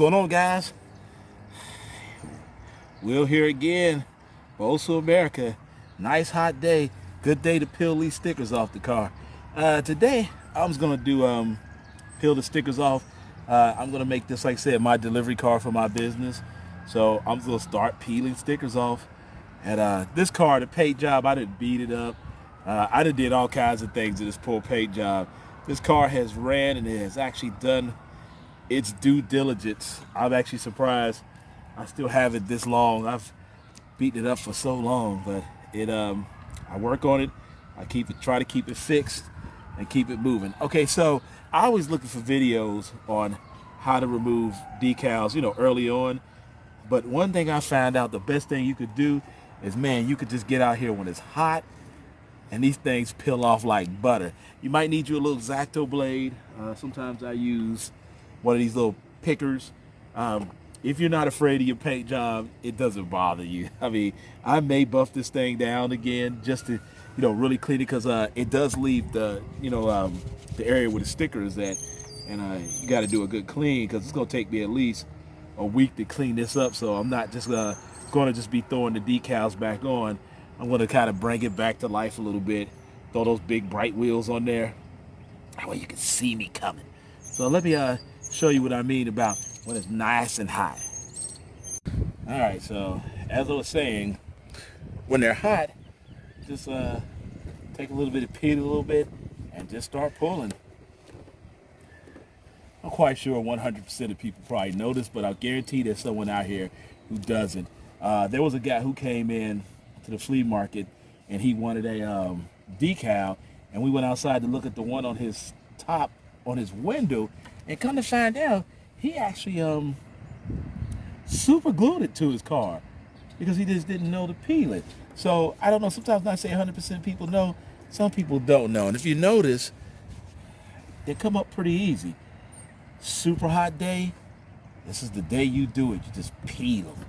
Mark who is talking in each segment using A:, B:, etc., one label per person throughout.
A: going on, guys? We're here again. Bosu, America. Nice hot day. Good day to peel these stickers off the car. Today, I was going to do peel the stickers off. I'm going to make this, like I said, my delivery car for my business. So I'm going to start peeling stickers off. And this car, the paint job, I didn't beat it up. I did all kinds of things to this poor paint job. This car has ran and it has actually done its due diligence. I'm actually surprised I still have it this long. I've beaten it up for so long, but I work on it. I try to keep it fixed and keep it moving. Okay, so I always looking for videos on how to remove decals, early on. But one thing I found out, the best thing you could do is, man, you could just get out here when it's hot and these things peel off like butter. You might need you a little X-Acto blade. Sometimes I use one of these little pickers. If you're not afraid of your paint job, it doesn't bother you. I mean, I may buff this thing down again just to, really clean it, because it does leave the, the area where the sticker is at, and you got to do a good clean, because it's gonna take me at least a week to clean this up. So I'm not just going to just be throwing the decals back on. I'm going to kind of bring it back to life a little bit. Throw those big bright wheels on there. That way you can see me coming. So let me show you what I mean about when it's nice and hot. All right, so as I was saying, when they're hot, just take a little bit of peel a little bit and just start pulling. I'm quite sure 100% of people probably know this, but I guarantee there's someone out here who doesn't. There was a guy who came in to the flea market and he wanted a decal, and we went outside to look at the one on his top on his window, and come to find out he actually super glued it to his car because he just didn't know to peel it. So I don't know, sometimes not say 100% people know, some people don't know. And if you notice, they come up pretty easy. Super hot day, this is the day you do it. You just peel them.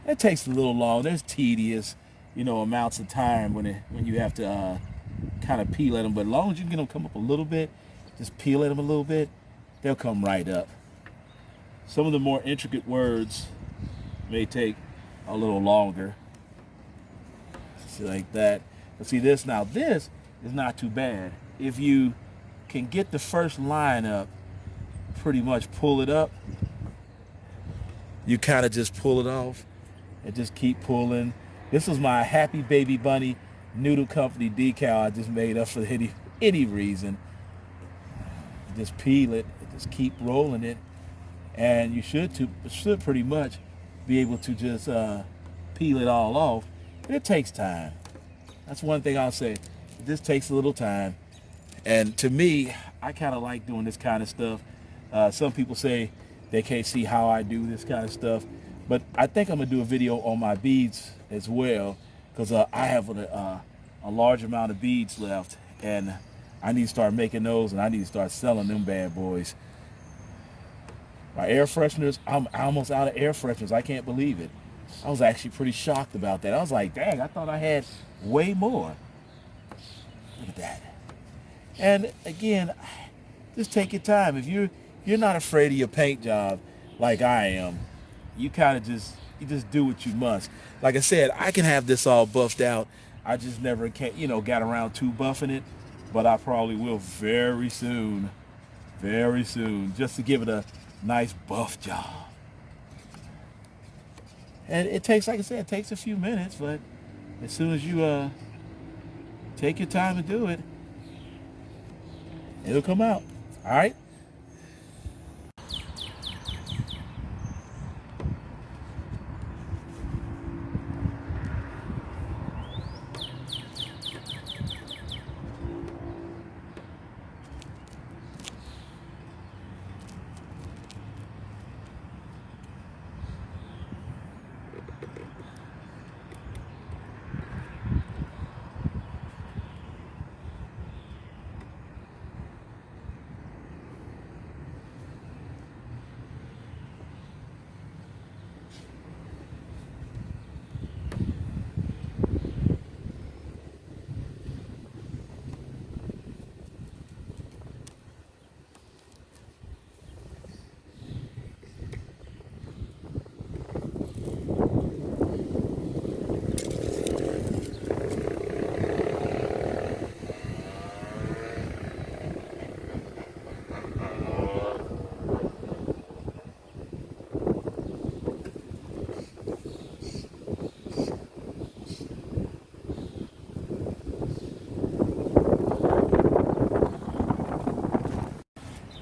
A: It takes a little long. There's tedious, amounts of time when you have to kind of peel at them. But as long as you can get them come up a little bit, just peel at them a little bit, they'll come right up. Some of the more intricate words may take a little longer. See, like that. But see this now, this is not too bad. If you can get the first line up, pretty much pull it up, you kind of just pull it off and just keep pulling. This was my Happy Baby Bunny Noodle Company decal I just made up for any reason. Just peel it, just keep rolling it, and you should pretty much be able to just peel it all off. But it takes time. That's one thing I'll say. It just takes a little time. And to me, I kind of like doing this kind of stuff. Some people say they can't see how I do this kind of stuff, but I think I'm gonna do a video on my beads as well, because I have a large amount of beads left, and I need to start making those, and I need to start selling them bad boys. My air fresheners, I'm almost out of air fresheners. I can't believe it. I was actually pretty shocked about that. I was like, dang, I thought I had way more. Look at that. And again, just take your time. If you're not afraid of your paint job like I am, you kind of just do what you must. Like I said, I can have this all buffed out. I just never got around to buffing it, but I probably will very soon, just to give it a nice buff job. And it takes, like I said, it takes a few minutes, but as soon as you take your time to do it, it'll come out. All right.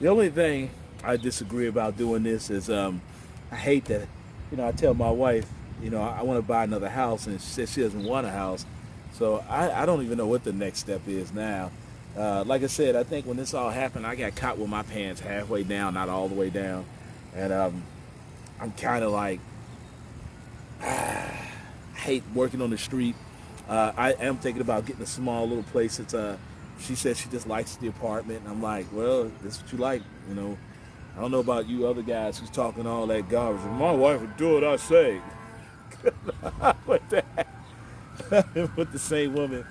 A: The only thing I disagree about doing this is I hate that, I tell my wife, I want to buy another house, and she says she doesn't want a house. So I don't even know what the next step is now. Like I said, I think when this all happened, I got caught with my pants halfway down, not all the way down. And I'm kind of like, I hate working on the street. I am thinking about getting a small little place. She said she just likes the apartment, and I'm like, well, this is what you like, I don't know about you other guys who's talking all that garbage. My wife would do what I say. With that, I've been with the same woman,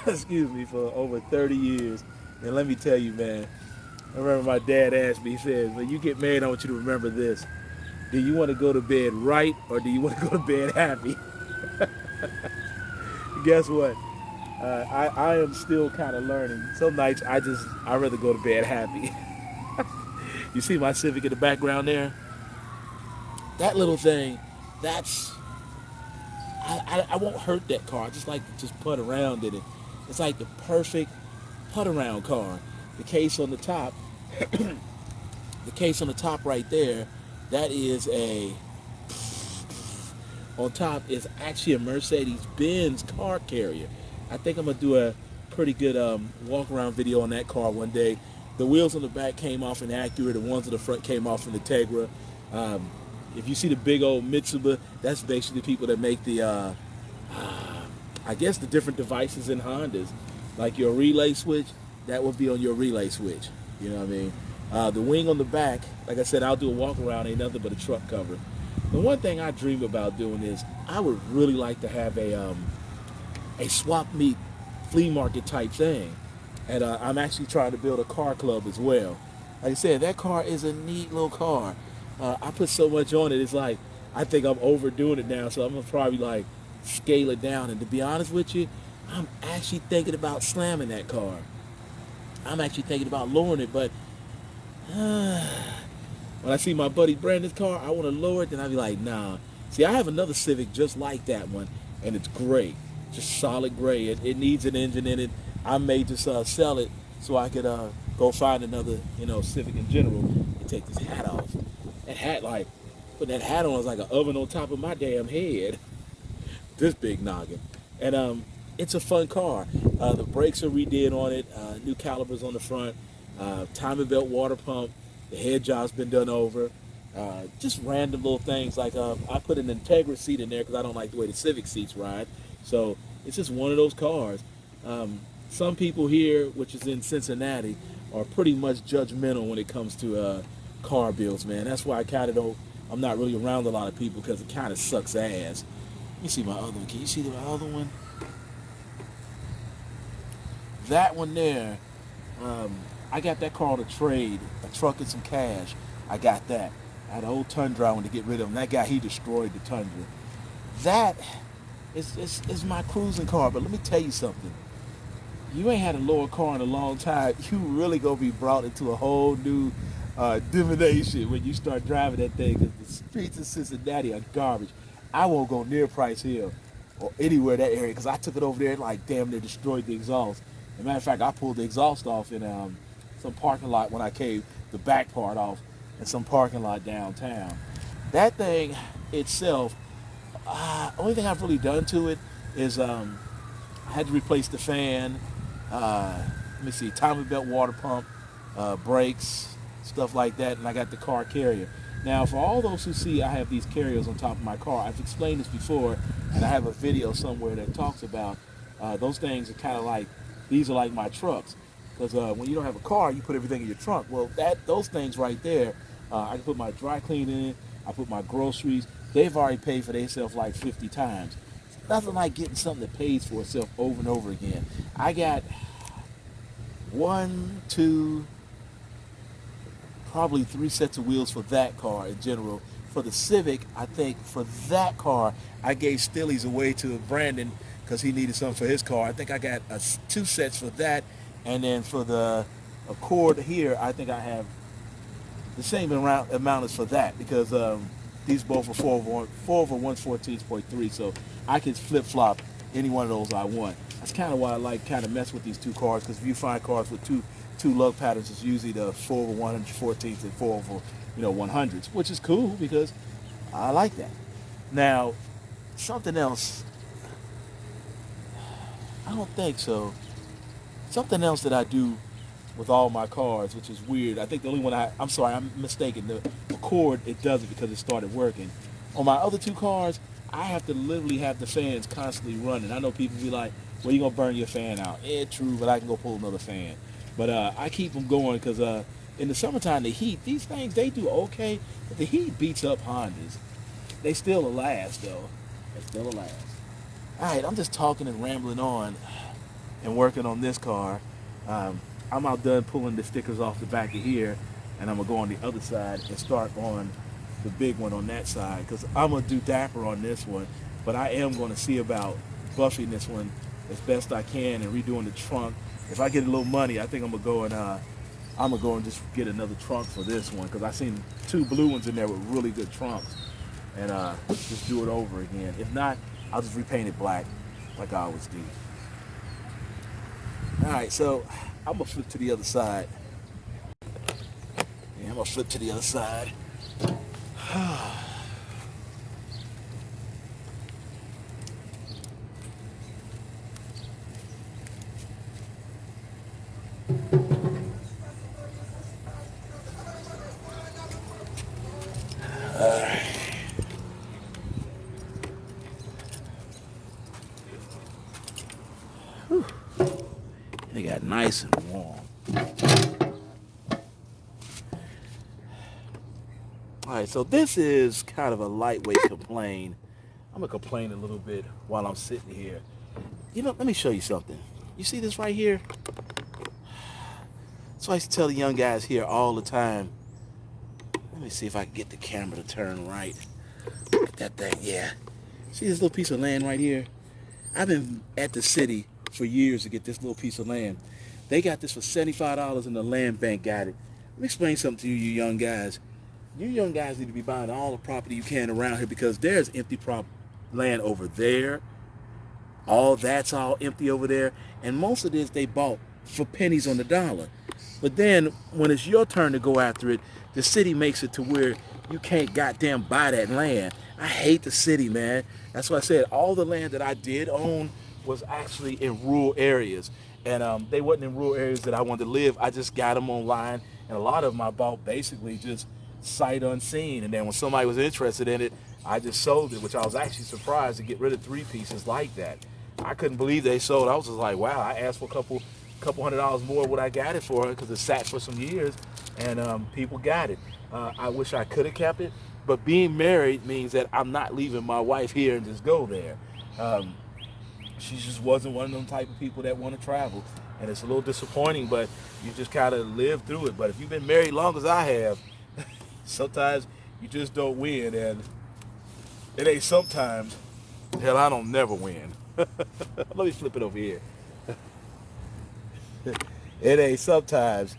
A: excuse me, for over 30 years. And let me tell you, man, I remember my dad asked me, he says, when you get married, I want you to remember this. Do you want to go to bed right, or do you want to go to bed happy? Guess what? I am still kind of learning. Some nights I'd rather go to bed happy. You see my Civic in the background there? That little thing, I won't hurt that car. I just like to just putt around in it. It's like the perfect putt around car. The case on the top, the case on the top right there, that is on top is actually a Mercedes-Benz car carrier. I think I'm gonna do a pretty good walk around video on that car one day. The wheels on the back came off in Acura. The ones on the front came off in the Tegra. If you see the big old Mitsubishi, that's basically the people that make the, I guess, the different devices in Hondas. Like your relay switch, that will be on your relay switch. You know what I mean? The wing on the back, like I said, I'll do a walk around, ain't nothing but a truck cover. The one thing I dream about doing is I would really like to have a swap meet flea market type thing. And I'm actually trying to build a car club as well. Like I said, that car is a neat little car. I put so much on it, it's like, I think I'm overdoing it now, so I'm going to probably like scale it down. And to be honest with you, I'm actually thinking about slamming that car. I'm actually thinking about lowering it, but when I see my buddy Brandon's car, I want to lower it, then I'll be like, nah. See, I have another Civic just like that one, and it's gray, just solid gray. It needs an engine in it. I may just sell it so I could go find another, Civic in general and take this hat off. That hat, like, putting that hat on is like an oven on top of my damn head. This big noggin. And it's a fun car. The brakes are redid on it, new calipers on the front, timing belt water pump, the head job's been done over. Just random little things like I put an Integra seat in there because I don't like the way the Civic seats ride. So it's just one of those cars. Some people here, which is in Cincinnati, are pretty much judgmental when it comes to car builds, man. That's why I'm not really around a lot of people because it kind of sucks ass. Let me see my other one. Can you see the other one? That one there, I got that car on a trade, a truck and some cash. I got that. I had an old Tundra I wanted to get rid of him. That guy, he destroyed the Tundra. That is my cruising car, but let me tell you something. You ain't had a lower car in a long time. You really gonna be brought into a whole new divination when you start driving that thing, because the streets of Cincinnati are garbage. I won't go near Price Hill or anywhere that area because I took it over there and like damn near destroyed the exhaust. As a matter of fact, I pulled the exhaust off in some parking lot when I caved the back part off in some parking lot downtown. That thing itself, only thing I've really done to it is I had to replace the fan, let me see, timing belt water pump, brakes, stuff like that, and I got the car carrier. Now, for all those who see I have these carriers on top of my car, I've explained this before, and I have a video somewhere that talks about those things are kind of like, these are like my trucks. Because when you don't have a car, you put everything in your trunk. Well, those things right there, I can put my dry clean in it, I put my groceries. They've already paid for themselves like 50 times. It's nothing like getting something that pays for itself over and over again. I got probably 3 sets of wheels for that car in general. For the Civic, I think for that car, I gave Stillies away to Brandon because he needed something for his car. I think I got 2 sets for that. And then for the Accord here, I think I have the same amount as for that because these both are 4 over 114.3, so I can flip-flop any one of those I want. That's kind of why I like kind of mess with these two cars, because if you find cars with two lug patterns, it's usually the 4/114th and 4/, 100s, which is cool because I like that. Now, something else, I don't think so. Something else that I do with all my cars, which is weird. I think the only one I'm sorry, I'm mistaken. The Accord, it does it because it started working. On my other two cars, I have to literally have the fans constantly running. I know people be like, well, you're going to burn your fan out. Yeah, true, but I can go pull another fan. But I keep them going because in the summertime, the heat, these things, they do okay, but the heat beats up Hondas. They still a last, though. They still a last. All right, I'm just talking and rambling on and working on this car. I'm out done pulling the stickers off the back of here, and I'm going to go on the other side and start on the big one on that side, because I'm going to do Dapper on this one, but I am going to see about buffing this one as best I can and redoing the trunk. If I get a little money, I think I'm going to go and just get another trunk for this one, because I seen two blue ones in there with really good trunks, and just do it over again. If not, I'll just repaint it black like I always do. All right, so I'm gonna flip to the other side. Yeah, I'm gonna flip to the other side. They got nice and warm. All right, so this is kind of a lightweight complaint. I'm gonna complain a little bit while I'm sitting here. Let me show you something. You see this right here? So I used to tell the young guys here all the time. Let me see if I can get the camera to turn right. Look at that thing, yeah. See this little piece of land right here? I've been at the city for years to get this little piece of land. They got this for $75 and the land bank got it. Let me explain something to you, you young guys. You young guys need to be buying all the property you can around here, because there's empty land over there. All that's all empty over there. And most of this they bought for pennies on the dollar. But then when it's your turn to go after it, the city makes it to where you can't goddamn buy that land. I hate the city, man. That's why I said all the land that I did own was actually in rural areas. And they wasn't in rural areas that I wanted to live. I just got them online. And a lot of them I bought basically just sight unseen. And then when somebody was interested in it, I just sold it, which I was actually surprised to get rid of 3 pieces like that. I couldn't believe they sold. I was just like, wow, I asked for a couple $100 more what I got it for, because it sat for some years, and people got it. I wish I could have kept it, but being married means that I'm not leaving my wife here and just go there. She just wasn't one of them type of people that want to travel, and it's a little disappointing, but you just kind of live through it. But if you've been married long as I have, sometimes you just don't win, and it ain't sometimes. Hell, I don't never win. Let me flip it over here. It ain't sometimes.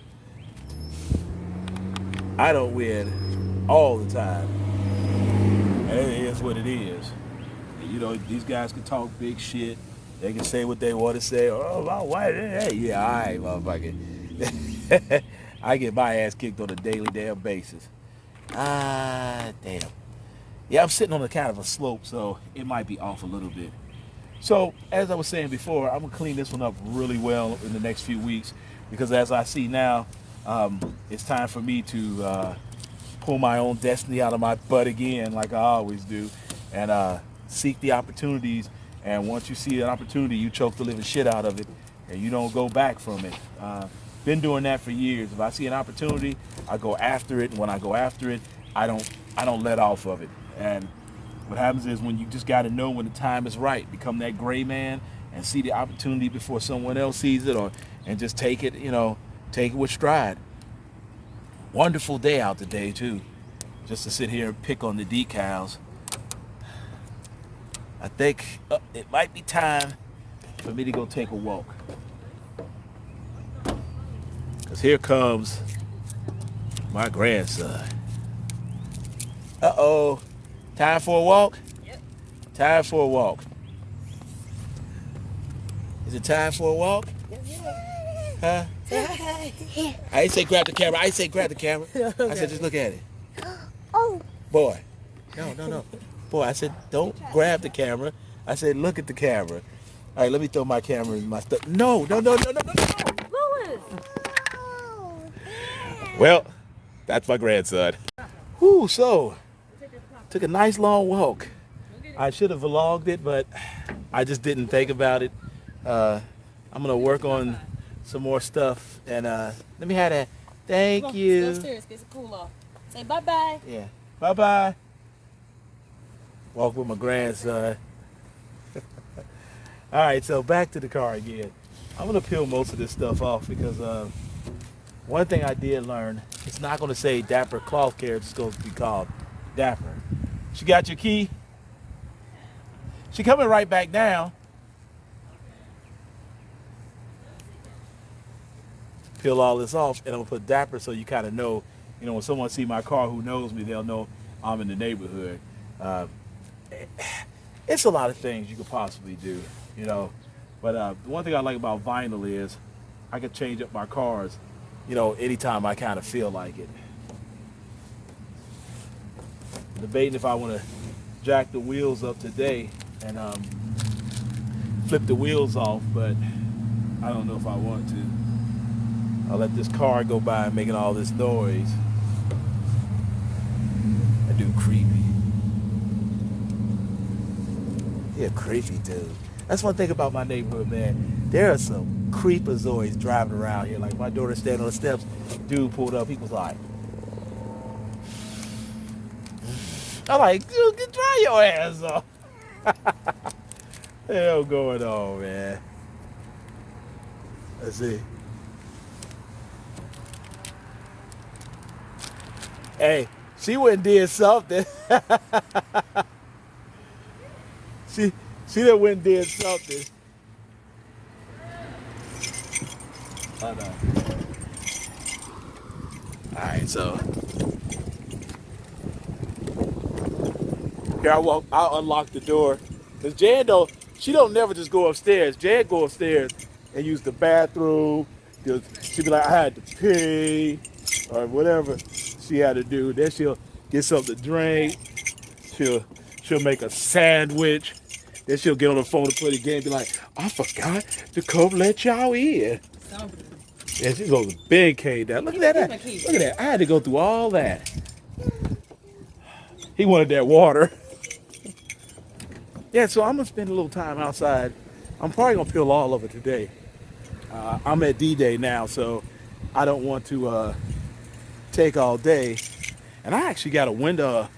A: I don't win all the time. And it is what it is. These guys can talk big shit. They can say what they want to say. Oh, my wife, hey, yeah, all right, motherfucker. I get my ass kicked on a daily damn basis. Damn. Yeah, I'm sitting on a kind of a slope, so it might be off a little bit. So, as I was saying before, I'm going to clean this one up really well in the next few weeks, because as I see now, it's time for me to pull my own destiny out of my butt again, like I always do, and seek the opportunities. And once you see an opportunity, you choke the living shit out of it, and you don't go back from it. Been doing that for years. If I see an opportunity, I go after it, and when I go after it, I don't let off of it. And what happens is, when you just got to know when the time is right, become that gray man and see the opportunity before someone else sees it, and just take it, take it with stride. Wonderful day out today too, just to sit here and pick on the decals. I think it might be time for me to go take a walk, because here comes my grandson. Uh-oh. Time for a walk?
B: Yep.
A: Time for a walk. Is it time for a walk? Huh? I ain't say grab the camera. I ain't say grab the camera. I said just look at it.
B: Oh.
A: Boy. No. Boy, I said don't grab the camera. I said look at the camera. All right, let me throw my camera in my stuff. No.
B: Louis.
A: Well, that's my grandson. Whoo, so took a nice long walk. I should have vlogged it, but I just didn't think about it. I'm gonna work on some more stuff, and let me have that. Thank you.
B: Go upstairs, get some cool off. Say bye-bye.
A: Yeah, bye-bye. Walk with my grandson. All right, so back to the car again. I'm gonna peel most of this stuff off because one thing I did learn, it's not gonna say Dapper Cloth Care, it's going to be called Dapper. She got your key? She coming right back down. Peel all this off, and I'm gonna put Dapper so you kind of know, you know, when someone see my car who knows me, they'll know I'm in the neighborhood. It's a lot of things you could possibly do, you know. But the one thing I like about vinyl is I can change up my cars, you know, anytime I kind of feel like it. Debating if I want to jack the wheels up today and flip the wheels off, but I don't know if I want to. I'll let this car go by making all this noise. That dude creepy. He a creepy dude. That's one thing about my neighborhood, man. There are some creepazoids driving around here. Like my daughter standing on the steps, dude pulled up, he was like, I'm like, dude, get dry your ass off. Hell going on, man. Let's see. Hey, she went and did something. she done went and did something. Oh no. Alright, so here I'll unlock the door. Cause Jan she don't never just go upstairs. Jan go upstairs and use the bathroom. She'll be like, I had to pee or whatever she had to do. Then she'll get something to drink. She'll make a sandwich. Then she'll get on the phone to play the game and be like, I forgot to come let y'all in. Yeah, she's on the big K down. Look at that. Look at that. I had to go through all that. He wanted that water. Yeah, so I'm going to spend a little time outside. I'm probably going to peel all of it today. I'm at D-Day now, so I don't want to take all day. And I actually got a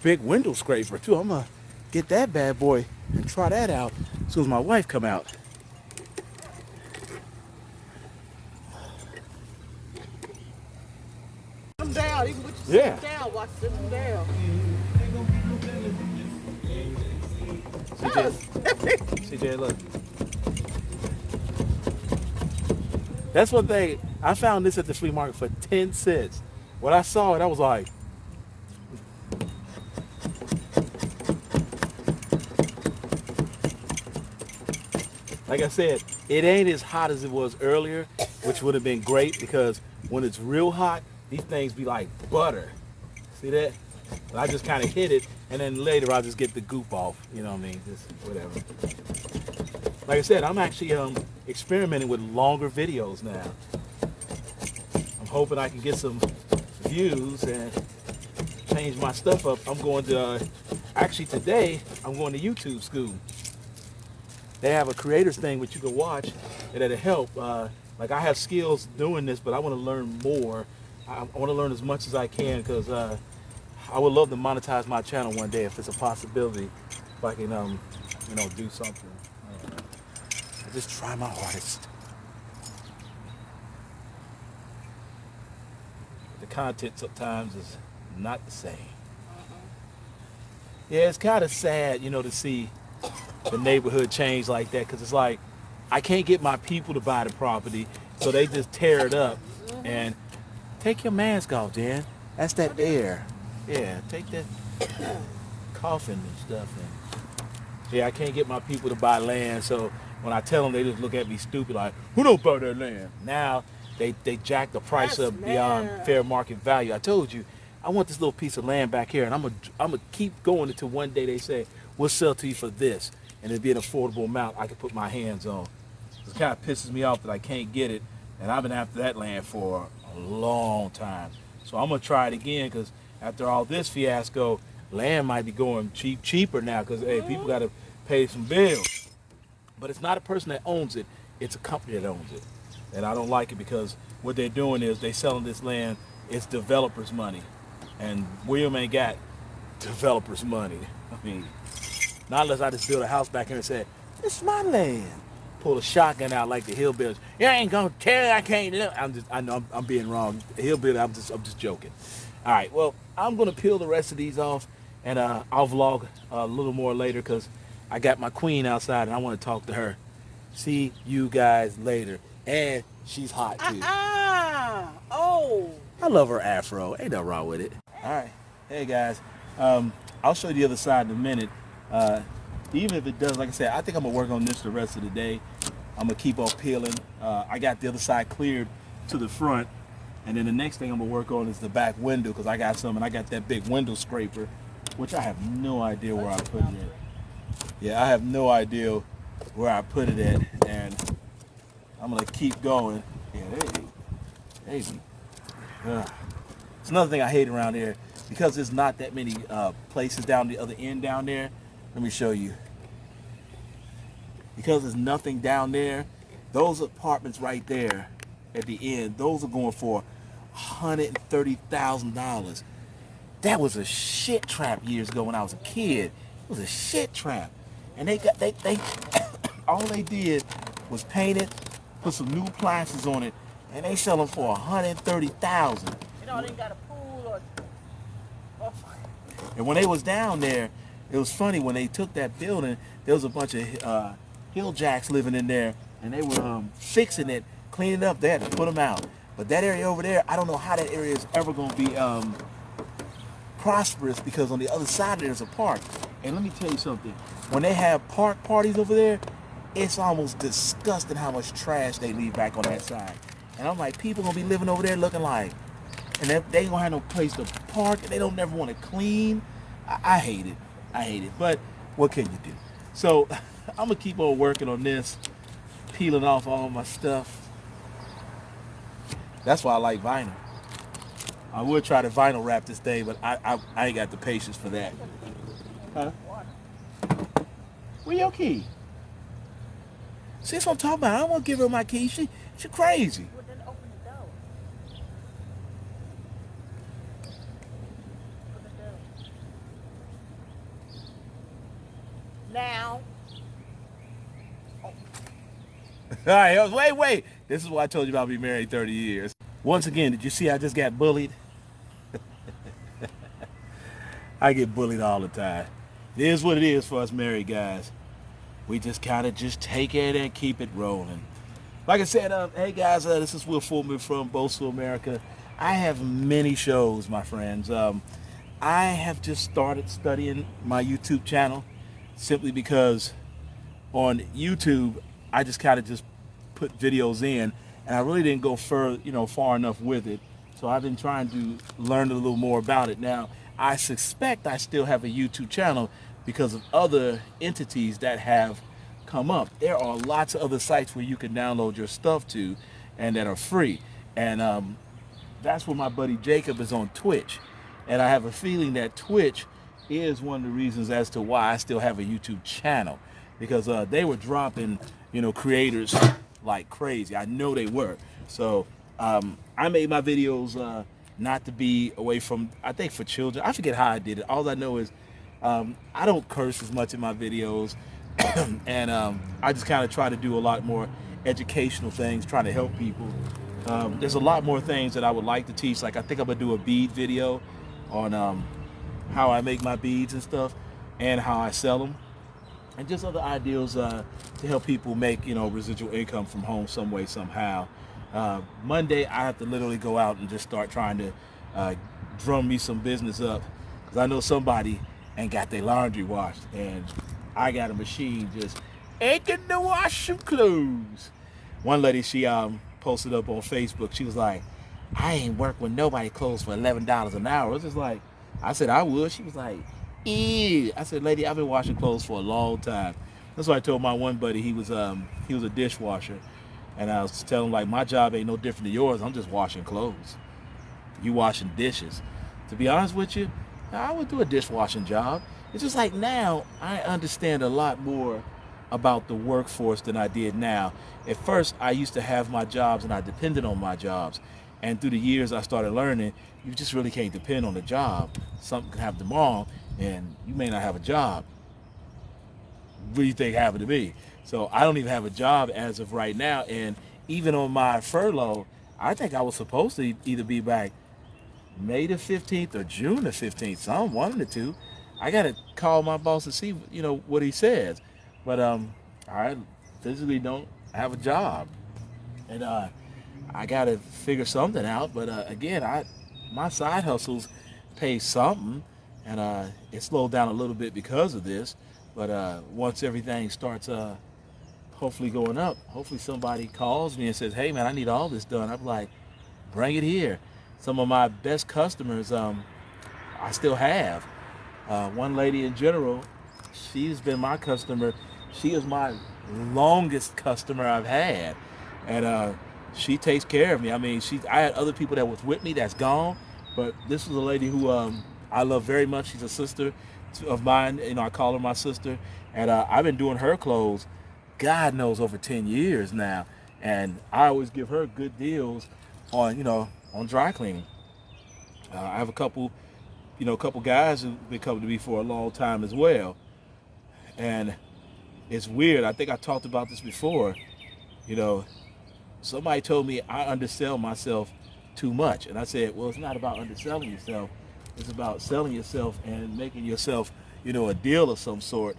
A: big window scraper too. I'm going to get that bad boy and try that out as soon as my wife come out.
C: Sit them down. Even with you sit them down, watch sit them down.
A: CJ, look. That's one thing. I found this at the flea market for 10 cents. When I saw it, I was like, like I said, it ain't as hot as it was earlier, which would have been great because when it's real hot, these things be like butter. See that? But I just kind of hit it, and then later I'll just get the goop off. You know what I mean? Just whatever. Like I said, I'm actually experimenting with longer videos now. I'm hoping I can get some views and change my stuff up. I'm going to, actually today, I'm going to YouTube school. They have a creators thing which you can watch, and that'll help. Like I have skills doing this, but I want to learn more. I want to learn as much as I can because I would love to monetize my channel one day if it's a possibility. If I can, you know, do something. I just try my hardest. The content sometimes is not the same. Yeah, it's kind of sad, you know, to see the neighborhood change like that because it's like I can't get my people to buy the property, so they just tear it up. And take your mask off, Dan. That's that air. Yeah, take that coughing and stuff. And yeah, I can't get my people to buy land, so when I tell them, they just look at me stupid like, who don't buy that land? Now they jack the price
C: That's
A: up beyond
C: mad.
A: fair market value. I told you, I want this little piece of land back here, and I'm gonna keep going until one day they say, we'll sell to you for this, and it'd be an affordable amount I can put my hands on. It kind of pisses me off that I can't get it, and I've been after that land for a long time. So I'm gonna try it again, because after all this fiasco, land might be going cheaper now, because hey, people got to pay some bills. But it's not a person that owns it, it's a company that owns it. And I don't like it, because what they're doing is they selling this land, it's developers' money. And William ain't got developers' money. I mean, not unless I just build a house back here and say, this is my land. Pull a shotgun out like the hillbillies. You ain't gonna tell I can't live. I know I'm being wrong. The hillbilly, I'm just joking. All right, well, I'm gonna peel the rest of these off, and I'll vlog a little more later, because I got my queen outside and I want to talk to her. See you guys later. And she's hot too.
C: Oh.
A: I love her afro. Ain't nothing wrong with it. All right. Hey guys. I'll show you the other side in a minute. Even if it does, like I said, I think I'm gonna work on this the rest of the day. I'm gonna keep on peeling. I got the other side cleared to the front, and then the next thing I'm gonna work on is the back window, because I got some, and I got that big window scraper, which I have no idea where I put it at. Yeah, I have no idea where I put it at, and I'm gonna keep going. Yeah, there you go. It's another thing I hate around here, because there's not that many places down the other end down there. Let me show you. Because there's nothing down there, those apartments right there at the end, those are going for $130,000. That was a shit trap years ago when I was a kid. It was a shit trap. And they all they did was paint it, put some new plasters on it, and they sell them for $130,000.
C: You know, they got a pool or.
A: And when they was down there, it was funny, when they took that building, there was a bunch of hill jacks living in there, and they were fixing it, cleaning it up. They had to put them out. But that area over there, I don't know how that area is ever going to be prosperous, because on the other side there's a park. And let me tell you something, when they have park parties over there, it's almost disgusting how much trash they leave back on that side. And I'm like, people gonna be living over there looking like, and they ain't gonna have no place to park, and they don't never want to clean. I hate it. I hate it. But what can you do? So I'm gonna keep on working on this, peeling off all my stuff. That's why I like vinyl. I would try to vinyl wrap this thing, but I ain't got the patience for that. Huh? Where your key? See, that's what I'm talking about. I don't want to give her my key. She crazy.
C: Well, then open the door. Open the door. Now.
A: All right, wait. This is why I told you about being married 30 years. Once again, did you see I just got bullied? I get bullied all the time. It is what it is for us married guys. We just kind of just take it and keep it rolling. Like I said, hey guys, this is Will Fulman from Bosu, America. I have many shows, my friends. I have just started studying my YouTube channel, simply because on YouTube, I just kind of just put videos in, and I really didn't go far enough with it. So I've been trying to learn a little more about it. Now, I suspect I still have a YouTube channel because of other entities that have come up. There are lots of other sites where you can download your stuff to, and that are free. And that's where my buddy Jacob is on Twitch. And I have a feeling that Twitch is one of the reasons as to why I still have a YouTube channel, because they were dropping, creators like crazy. I know they were. So I made my videos not to be away from, I think, for children. I forget how I did it. All I know is I don't curse as much in my videos. And I just kind of try to do a lot more educational things, trying to help people. There's a lot more things that I would like to teach. Like, I think I'm gonna do a bead video on how I make my beads and stuff, and how I sell them, and just other ideas to help people make residual income from home some way, somehow. Monday I have to literally go out and just start trying to drum me some business up, because I know somebody ain't got their laundry washed, and I got a machine just Ain't getting to wash some clothes. One lady, she posted up on Facebook. She was like, I ain't work with nobody clothes for $11 an hour. It's just like, I said I would. She was like, ew. I said, lady, I've been washing clothes for a long time. That's why I told my one buddy he was a dishwasher, and I was telling him like my job ain't no different than yours. I'm just washing clothes. You washing dishes. To be honest with you, I would do a dishwashing job. It's just like now I understand a lot more about the workforce than I did now. At first, I used to have my jobs and I depended on my jobs. And through the years, I started learning you just really can't depend on the job. Something can happen tomorrow and you may not have a job. What do you think happened to me? So I don't even have a job as of right now. And even on my furlough, I think I was supposed to either be back May the 15th or June the 15th. Some one of the two. I got to call my boss and see, what he says. But I physically don't have a job. And I got to figure something out. But again, my side hustles pay something. And it slowed down a little bit because of this. But once everything starts hopefully going up, hopefully somebody calls me and says, hey, man, I need all this done. I'm like, bring it here. Some of my best customers I still have. One lady in general, she's been my customer. She is my longest customer I've had. And she takes care of me. I mean, I had other people that was with me that's gone, but this was a lady who I love very much. She's a sister of mine. I call her my sister. And I've been doing her clothes, God knows, over 10 years now. And I always give her good deals on dry cleaning. I have a couple guys who've been coming to me for a long time as well. And it's weird. I think I talked about this before. Somebody told me I undersell myself too much. And I said, well, it's not about underselling yourself. It's about selling yourself and making yourself, a deal of some sort.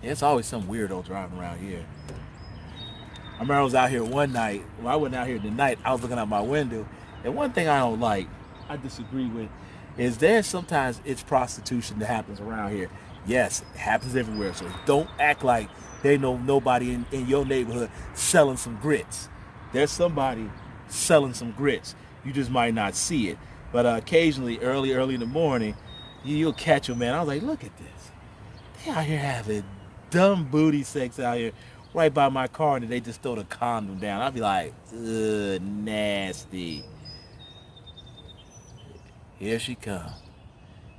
A: It's always some weirdo driving around here. I remember I was out here one night. Well, I wasn't out here tonight. I was looking out my window. And one thing I don't like, I disagree with, is sometimes it's prostitution that happens around here. Yes, it happens everywhere. So don't act like they know nobody in your neighborhood selling some grits. There's somebody selling some grits. You just might not see it. But occasionally, early in the morning, you'll catch them, man. I was like, look at this. They out here having dumb booty sex out here right by my car, and they just throw the condom down. I'd be like, ugh, nasty. Here she come.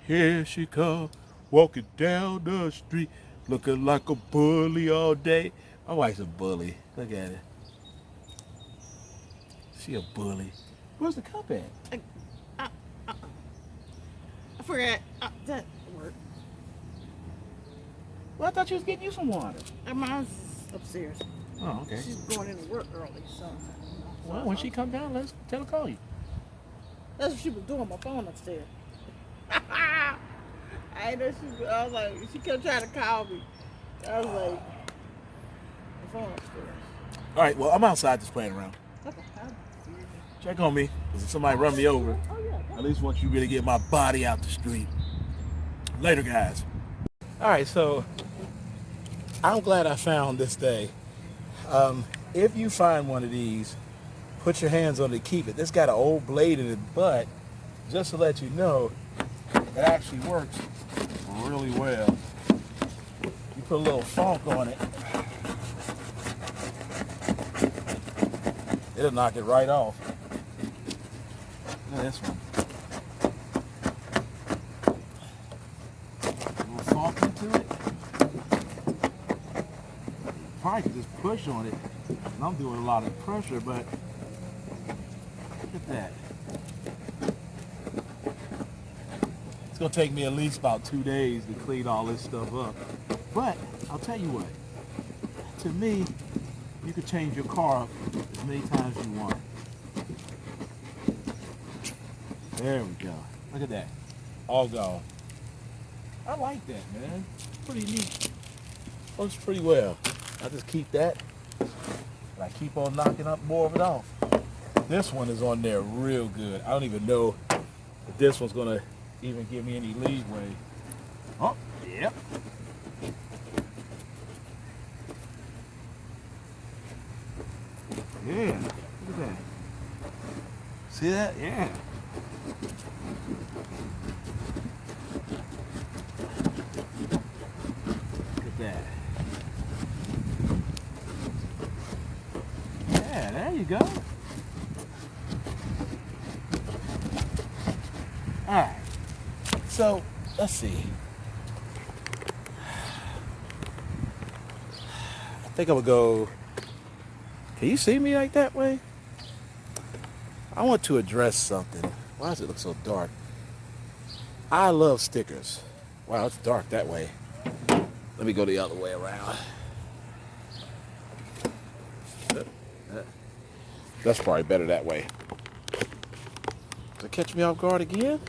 A: Here she come, walking down the street, looking like a bully all day. My wife's a bully. Look at her. She a bully. Where's the cup at?
C: I forgot. That worked.
A: Well, I thought you was getting you some water.
C: Mine's upstairs.
A: Oh, okay.
C: She's going into work early, so.
A: Well, when she come down, let's tell her to call you.
C: That's what she was doing. My phone upstairs. I know I was like, she kept trying to call me. I was like, the phone upstairs.
A: All right. Well, I'm outside just playing around.
C: Okay.
A: Check on me. If somebody run me over,
C: Oh yeah.
A: at least once you really get my body out the street. Later, guys. All right, so I'm glad I found this day. If you find one of these, put your hands on it, keep it. This got an old blade in it, but just to let you know, it actually works really well. You put a little funk on it, it'll knock it right off. Look at this one. A little funk into it. Probably could just push on it. And I'm doing a lot of pressure, but look at that. It's gonna take me at least about 2 days to clean all this stuff up. But I'll tell you what, to me, you could change your car up as many times as you want. There we go. Look at that. All gone. I like that, man. Pretty neat. Works pretty well. I just keep that, and I keep on knocking up more of it off. This one is on there real good. I don't even know if this one's gonna even give me any leeway. Oh, yep. Yeah, look at that. See that? Yeah. Look at that. Yeah, there you go. Alright. So, let's see. I think I would go. Can you see me like that way? I want to address something. Why does it look so dark? I love stickers. Wow, it's dark that way. Let me go the other way around. That's probably better that way. Does it catch me off guard again?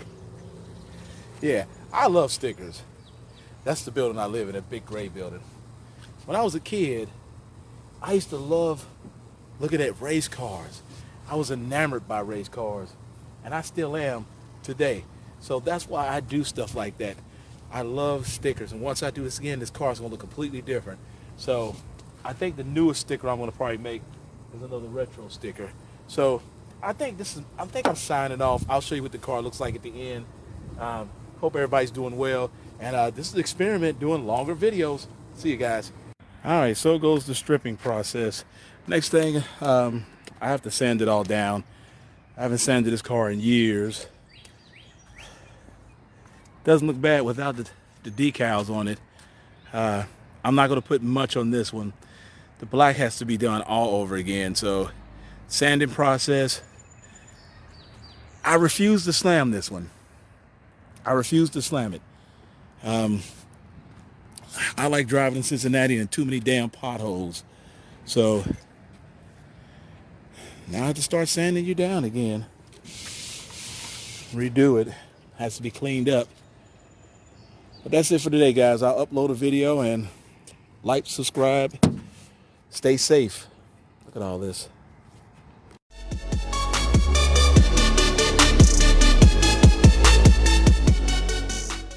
A: Yeah, I love stickers. That's the building I live in, a big gray building. When I was a kid, I used to love looking at race cars. I was enamored by race cars, and I still am today. So that's why I do stuff like that. I love stickers, and once I do this again, this car's gonna look completely different. So I think the newest sticker I'm gonna probably make is another retro sticker. So I think I'm signing off. I'll show you what the car looks like at the end. Hope everybody's doing well, and this is an experiment doing longer videos. See you guys. All right, so goes the stripping process. Next thing, I have to sand it all down. I haven't sanded this car in years. Doesn't look bad without the decals on it. I'm not going to put much on this one. The black has to be done all over again. So sanding process. I refuse to slam this one. I refuse to slam it. I like driving in Cincinnati and too many damn potholes. So now I have to start sanding you down again. Redo it. Has to be cleaned up. But that's it for today, guys. I'll upload a video and like, subscribe, stay safe. Look at all this.